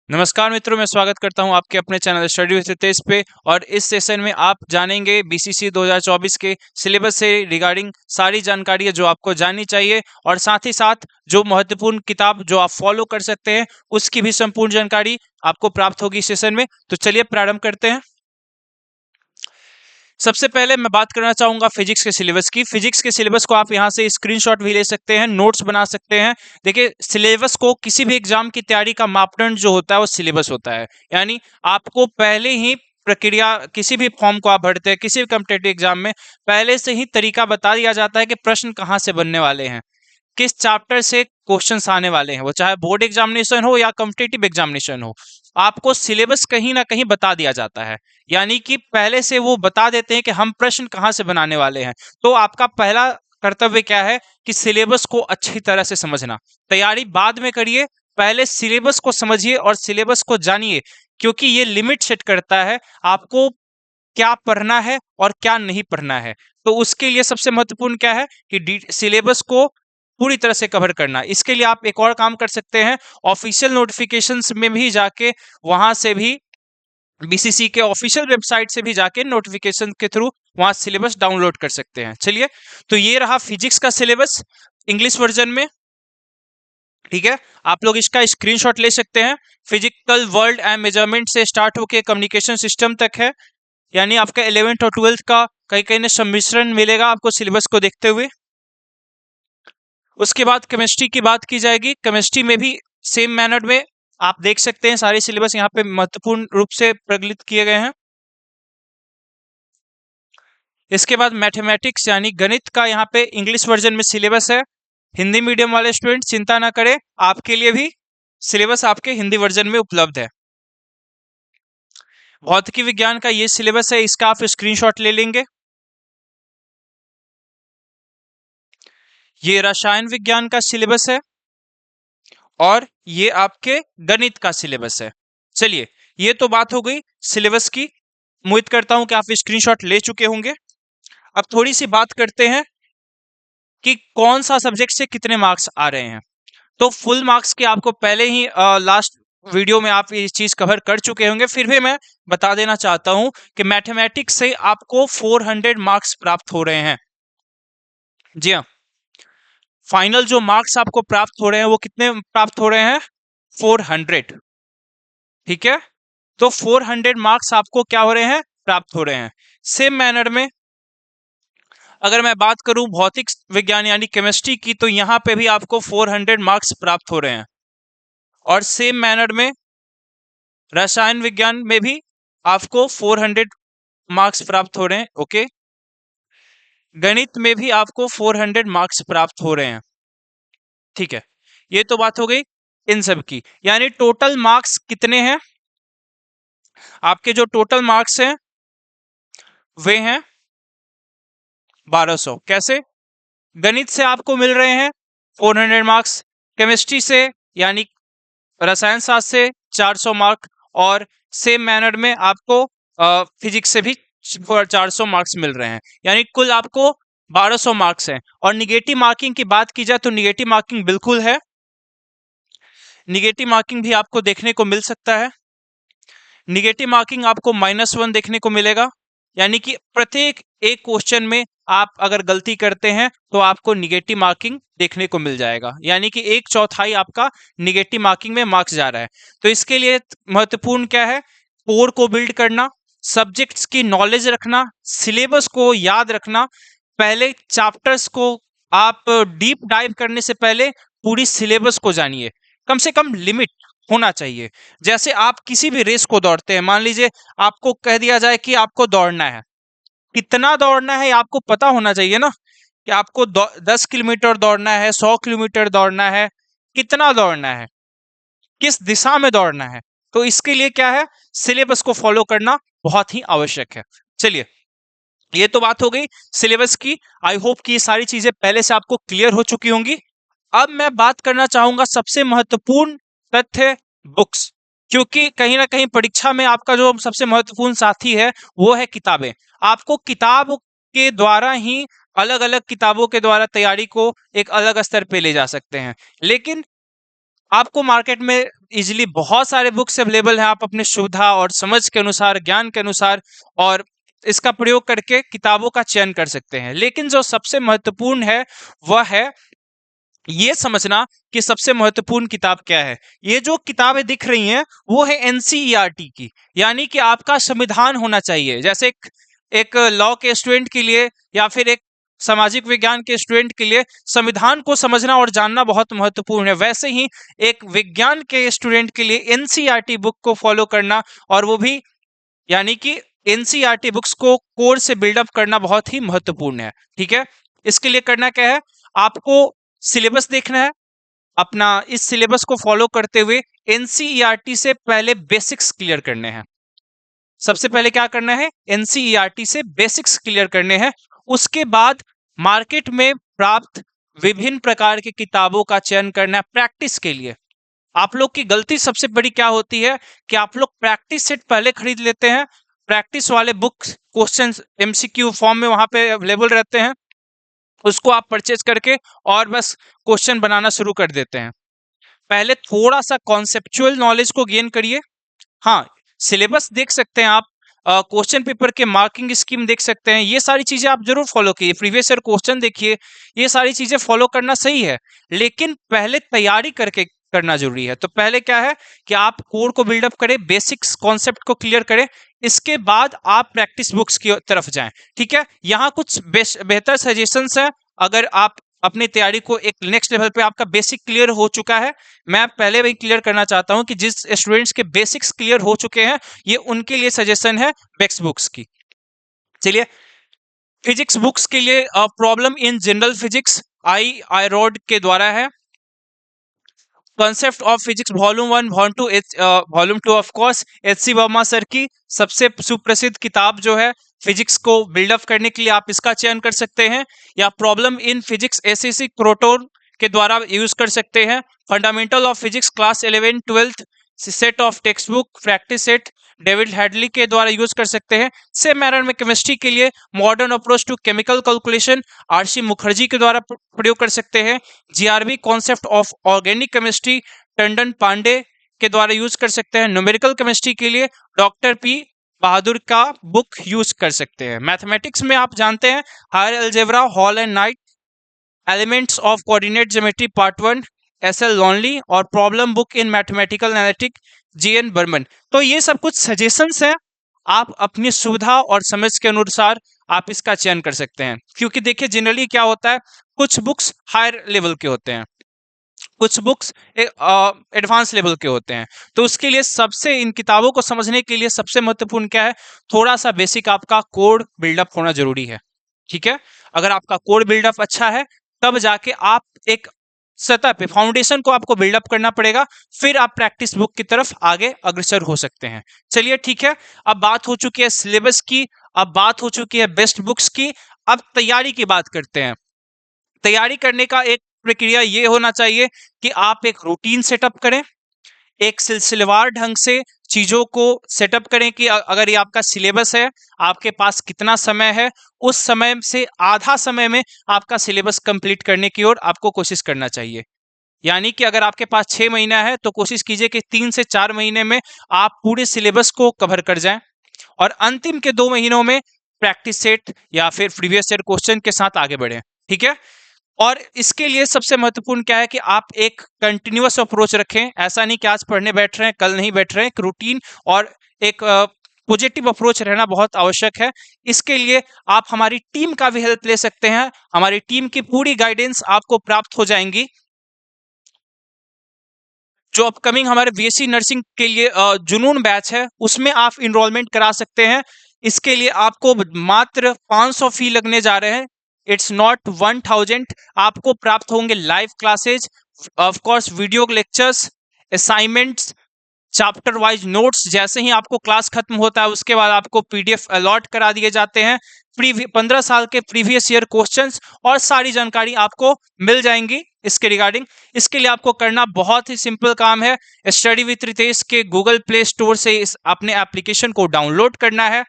नमस्कार मित्रों, मैं स्वागत करता हूं आपके अपने चैनल स्टडी विद हितेश पे। और इस सेशन में आप जानेंगे बीसीसी 2024 के सिलेबस से रिगार्डिंग सारी जानकारी है जो आपको जाननी चाहिए, और साथ ही साथ जो महत्वपूर्ण किताब जो आप फॉलो कर सकते हैं उसकी भी संपूर्ण जानकारी आपको प्राप्त होगी इस सेशन में। तो चलिए प्रारंभ करते हैं। सबसे पहले मैं बात करना चाहूंगा फिजिक्स के सिलेबस की। फिजिक्स के सिलेबस को आप यहां से स्क्रीनशॉट भी ले सकते हैं, नोट्स बना सकते हैं। देखिए, सिलेबस को किसी भी एग्जाम की तैयारी का मापदंड जो होता है वो सिलेबस होता है। यानी आपको पहले ही प्रक्रिया, किसी भी फॉर्म को आप भरते हैं किसी भी कॉम्पिटिटिव एग्जाम में, पहले से ही तरीका बता दिया जाता है कि प्रश्न कहाँ से बनने वाले हैं, किस चैप्टर से क्वेश्चंस आने वाले हैं। वो चाहे बोर्ड एग्जामिनेशन हो या कॉम्पिटिटिव एग्जामिनेशन हो, आपको सिलेबस कहीं ना कहीं बता दिया जाता है। यानी कि पहले से वो बता देते हैं कि हम प्रश्न कहाँ से बनाने वाले हैं। तो आपका पहला कर्तव्य क्या है कि सिलेबस को अच्छी तरह से समझना। तैयारी बाद में करिए, पहले सिलेबस को समझिए और सिलेबस को जानिए, क्योंकि ये लिमिट सेट करता है आपको क्या पढ़ना है और क्या नहीं पढ़ना है। तो उसके लिए सबसे महत्वपूर्ण क्या है कि सिलेबस को पूरी तरह से कवर करना। इसके लिए आप एक और काम कर सकते हैं, ऑफिशियल नोटिफिकेशंस में भी जाके, वहां से भी बीसीसी के ऑफिशियल वेबसाइट से भी जाके नोटिफिकेशन के थ्रू वहां सिलेबस डाउनलोड कर सकते हैं। चलिए, तो ये रहा फिजिक्स का सिलेबस इंग्लिश वर्जन में। ठीक है, आप लोग इसका स्क्रीनशॉट ले सकते हैं। फिजिकल वर्ल्ड एंड मेजरमेंट से स्टार्ट होके कम्युनिकेशन सिस्टम तक है। यानी आपका 11th और 12th का कहीं कहीं ना सम्मिश्रण मिलेगा आपको सिलेबस को देखते हुए। उसके बाद केमिस्ट्री की बात की जाएगी। केमिस्ट्री में भी सेम मैनर में आप देख सकते हैं, सारे सिलेबस यहाँ पे महत्वपूर्ण रूप से प्रगलित किए गए हैं। इसके बाद मैथमेटिक्स यानी गणित का यहाँ पे इंग्लिश वर्जन में सिलेबस है। हिंदी मीडियम वाले स्टूडेंट चिंता ना करें, आपके लिए भी सिलेबस आपके हिंदी वर्जन में उपलब्ध है। भौतिकी विज्ञान का ये सिलेबस है, इसका आप स्क्रीनशॉट ले लेंगे। ये रसायन विज्ञान का सिलेबस है और ये आपके गणित का सिलेबस है। चलिए, ये तो बात हो गई सिलेबस की। उम्मीद करता हूं कि आप स्क्रीनशॉट ले चुके होंगे। अब थोड़ी सी बात करते हैं कि कौन सा सब्जेक्ट से कितने मार्क्स आ रहे हैं। तो फुल मार्क्स के आपको पहले ही लास्ट वीडियो में आप ये चीज कवर कर चुके होंगे, फिर भी मैं बता देना चाहता हूं कि मैथमेटिक्स से आपको 400 मार्क्स प्राप्त हो रहे हैं। जी हाँ, फाइनल जो मार्क्स आपको प्राप्त हो रहे हैं वो कितने प्राप्त हो रहे हैं? 400। ठीक है, तो 400 मार्क्स आपको क्या हो रहे हैं? प्राप्त हो रहे हैं। सेम मैनर में अगर मैं बात करूं भौतिक विज्ञान यानी केमिस्ट्री की, तो यहां पे भी आपको 400 मार्क्स प्राप्त हो रहे हैं। और सेम मैनर में रसायन विज्ञान में भी आपको 400 मार्क्स प्राप्त हो रहे हैं। ओके, गणित में भी आपको 400 मार्क्स प्राप्त हो रहे हैं। ठीक है, ये तो बात हो गई इन सब की। यानी टोटल मार्क्स कितने हैं? आपके जो टोटल मार्क्स हैं वे हैं 1200। कैसे? गणित से आपको मिल रहे हैं 400 मार्क्स, केमिस्ट्री से यानी रसायन शास्त्र से 400 मार्क, और सेम मैनर में आपको फिजिक्स से भी 400 मार्क्स मिल रहे हैं। यानी कुल आपको 1200 मार्क्स हैं। और निगेटिव मार्किंग की बात की जाए तो निगेटिव मार्किंग बिल्कुल है, निगेटिव मार्किंग भी आपको देखने को मिल सकता है। निगेटिव मार्किंग आपको -1 देखने को मिलेगा। यानी कि प्रत्येक एक क्वेश्चन में आप अगर गलती करते हैं तो आपको निगेटिव मार्किंग देखने को मिल जाएगा। यानी कि 1/4 आपका निगेटिव मार्किंग में मार्क्स जा रहा है। तो इसके लिए महत्वपूर्ण क्या है? कोर को बिल्ड करना, सब्जेक्ट्स की नॉलेज रखना, सिलेबस को याद रखना। पहले चैप्टर्स को आप डीप डाइव करने से पहले पूरी सिलेबस को जानिए। कम से कम लिमिट होना चाहिए। जैसे आप किसी भी रेस को दौड़ते हैं, मान लीजिए आपको कह दिया जाए कि आपको दौड़ना है, कितना दौड़ना है आपको पता होना चाहिए ना, कि आपको 10 किलोमीटर दौड़ना है, 100 किलोमीटर दौड़ना है, कितना दौड़ना है, किस दिशा में दौड़ना है। तो इसके लिए क्या है? सिलेबस को फॉलो करना बहुत ही आवश्यक है। चलिए, ये तो बात हो गई सिलेबस की। आई होप कि ये सारी चीजें पहले से आपको क्लियर हो चुकी होंगी। अब मैं बात करना चाहूंगा सबसे महत्वपूर्ण तथ्य, बुक्स। क्योंकि कहीं ना कहीं परीक्षा में आपका जो सबसे महत्वपूर्ण साथी है वो है किताबें। आपको किताब के द्वारा ही, अलग अलग किताबों के द्वारा तैयारी को एक अलग स्तर पे ले जा सकते हैं। लेकिन आपको मार्केट में इजीली बहुत सारे बुक्स अवेलेबल हैं, आप अपने सुविधा और समझ के अनुसार, ज्ञान के अनुसार और इसका प्रयोग करके किताबों का चयन कर सकते हैं। लेकिन जो सबसे महत्वपूर्ण है वह है ये समझना कि सबसे महत्वपूर्ण किताब क्या है। ये जो किताबें दिख रही हैं वो है एनसीईआरटी की, यानी कि आपका संविधान होना चाहिए। जैसे एक लॉ के स्टूडेंट के लिए या फिर एक सामाजिक विज्ञान के स्टूडेंट के लिए संविधान को समझना और जानना बहुत महत्वपूर्ण है, वैसे ही एक विज्ञान के स्टूडेंट के लिए एनसीईआरटी बुक को फॉलो करना, और वो भी यानी कि एनसीईआरटी बुक्स को कोर से बिल्डअप करना बहुत ही महत्वपूर्ण है। ठीक है, इसके लिए करना क्या है, आपको सिलेबस देखना है, अपना इस सिलेबस को फॉलो करते हुए एनसीईआरटी से पहले बेसिक्स क्लियर करने हैं। सबसे पहले क्या करना है, एनसीईआरटी से बेसिक्स क्लियर करने हैं। उसके बाद मार्केट में प्राप्त विभिन्न प्रकार की किताबों का चयन करना है प्रैक्टिस के लिए। आप लोग की गलती सबसे बड़ी क्या होती है कि आप लोग प्रैक्टिस सेट पहले खरीद लेते हैं। प्रैक्टिस वाले बुक्स क्वेश्चंस एमसीक्यू फॉर्म में वहां पे अवेलेबल रहते हैं, उसको आप परचेज करके और बस क्वेश्चन बनाना शुरू कर देते हैं। पहले थोड़ा सा कॉन्सेप्चुअल नॉलेज को गेन करिए। हाँ, सिलेबस देख सकते हैं आप, क्वेश्चन पेपर के मार्किंग स्कीम देख सकते हैं, ये सारी चीजें आप जरूर फॉलो कीजिए। प्रीवियस ईयर क्वेश्चन देखिए, ये सारी चीजें फॉलो करना सही है, लेकिन पहले तैयारी करके करना जरूरी है। तो पहले क्या है कि आप कोर को बिल्डअप करें, बेसिक्स कॉन्सेप्ट को क्लियर करें, इसके बाद आप प्रैक्टिस बुक्स की तरफ जाएं। ठीक है, यहाँ कुछ बेहतर सजेशंस हैं। अगर आप अपनी तैयारी को एक नेक्स्ट लेवल पे, आपका बेसिक क्लियर हो चुका है, मैं पहले भी क्लियर करना चाहता हूं कि जिस स्टूडेंट्स के बेसिक्स क्लियर हो चुके हैं, ये उनके लिए सजेशन है बेक्स बुक्स की। चलिए, फिजिक्स बुक्स के लिए problem in general physics Irodov के द्वारा है। Concept of physics volume 1 volume 2 of course H C. Verma sir की सबसे सुप्रसिद्ध किताब जो है फिजिक्स को बिल्डअप करने के लिए, आप इसका चयन कर सकते हैं। या problem in physics S C. Croton के द्वारा यूज कर सकते हैं। Fundamental of physics class 11 12 set of text book practice set David Hadley के द्वारा यूज कर सकते हैं। सेम मैनर में केमिस्ट्री के लिए modern approach to chemical calculation R C. Mukherjee के द्वारा प्रयोग कर सकते हैं। GRB concept of organic chemistry Tandon Pandey के द्वारा यूज कर सकते हैं। न्यूमेरिकल केमिस्ट्री के लिए डॉक्टर पी बहादुर का बुक यूज कर सकते हैं। मैथमेटिक्स में आप जानते हैं higher algebra Hall and Knight, elements of coordinate geometry part 1 S L. Loney और problem book in mathematical analytic G N. Berman. तो ये सब कुछ सजेशंस हैं, आप अपनी सुविधा और समझ के अनुसार आप इसका चयन कर सकते हैं। क्योंकि देखिए जनरली क्या होता है, कुछ बुक्स हायर लेवल के होते हैं, कुछ बुक्स एडवांस लेवल के होते हैं। तो उसके लिए सबसे, इन किताबों को समझने के लिए सबसे महत्वपूर्ण क्या है, थोड़ा सा बेसिक आपका कोड बिल्डअप होना जरूरी है। ठीक है, अगर आपका कोड बिल्डअप अच्छा है तब जाके आप एक सतह पे फाउंडेशन को आपको बिल्डअप करना पड़ेगा, फिर आप प्रैक्टिस बुक की तरफ आगे अग्रसर हो सकते हैं। चलिए ठीक है, अब बात हो चुकी है सिलेबस की, अब बात हो चुकी है बेस्ट बुक्स की, अब तैयारी की बात करते हैं। तैयारी करने का एक प्रक्रिया ये होना चाहिए कि आप एक रूटीन सेटअप करें, एक सिलसिलेवार ढंग से चीजों को सेटअप करें कि अगर ये आपका सिलेबस है, आपके पास कितना समय है, उस समय से आधा समय में आपका सिलेबस कंप्लीट करने की ओर आपको कोशिश करना चाहिए। यानी कि अगर आपके पास 6 महीना है तो कोशिश कीजिए कि 3 से 4 महीने में आप पूरे सिलेबस को कवर कर जाएं, और अंतिम के 2 महीनों में प्रैक्टिस सेट या फिर प्रीवियस ईयर क्वेश्चन के साथ आगे बढ़ें। ठीक है, और इसके लिए सबसे महत्वपूर्ण क्या है कि आप एक कंटिन्यूअस अप्रोच रखें। ऐसा नहीं कि आज पढ़ने बैठ रहे हैं कल नहीं बैठ रहे हैं, एक रूटीन और एक पॉजिटिव अप्रोच रहना बहुत आवश्यक है। इसके लिए आप हमारी टीम का भी हेल्प ले सकते हैं, हमारी टीम की पूरी गाइडेंस आपको प्राप्त हो जाएंगी। जो अपकमिंग हमारे बीएससी नर्सिंग के लिए जुनून बैच है, उसमें आप इनरोलमेंट करा सकते हैं। इसके लिए आपको मात्र 500 फी लगने जा रहे हैं, इट्स नॉट 1000। आपको प्राप्त होंगे live classes, of course video lectures, assignments, chapter wise notes. जैसे ही आपको क्लास खत्म होता है उसके बाद आपको पीडीएफ अलॉट करा दिए जाते हैं। 15 साल के प्रीवियस ईयर क्वेश्चंस और सारी जानकारी आपको मिल जाएंगी इसके रिगार्डिंग। इसके लिए आपको करना बहुत ही सिंपल काम है, स्टडी विद रितेश के गूगल प्ले स्टोर से इस अपने एप्लीकेशन को डाउनलोड करना है,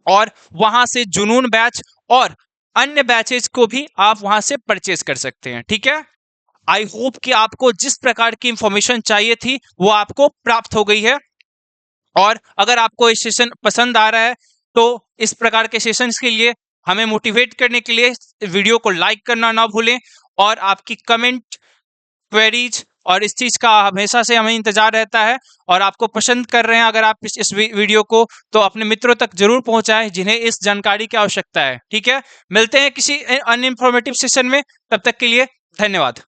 और वहां से जुनून बैच और अन्य बैचेज को भी आप वहां से परचेज कर सकते हैं। ठीक है, आई होप कि आपको जिस प्रकार की इंफॉर्मेशन चाहिए थी वो आपको प्राप्त हो गई है। और अगर आपको ये सेशन पसंद आ रहा है तो इस प्रकार के सेशंस के लिए हमें मोटिवेट करने के लिए वीडियो को लाइक करना ना भूलें, और आपकी कमेंट, क्वेरीज और इस चीज का हमेशा से हमें इंतजार रहता है। और आपको पसंद कर रहे हैं अगर आप इस वीडियो को, तो अपने मित्रों तक जरूर पहुंचाएं जिन्हें इस जानकारी की आवश्यकता है। ठीक है, मिलते हैं किसी अन्य इंफॉर्मेटिव सेशन में, तब तक के लिए धन्यवाद।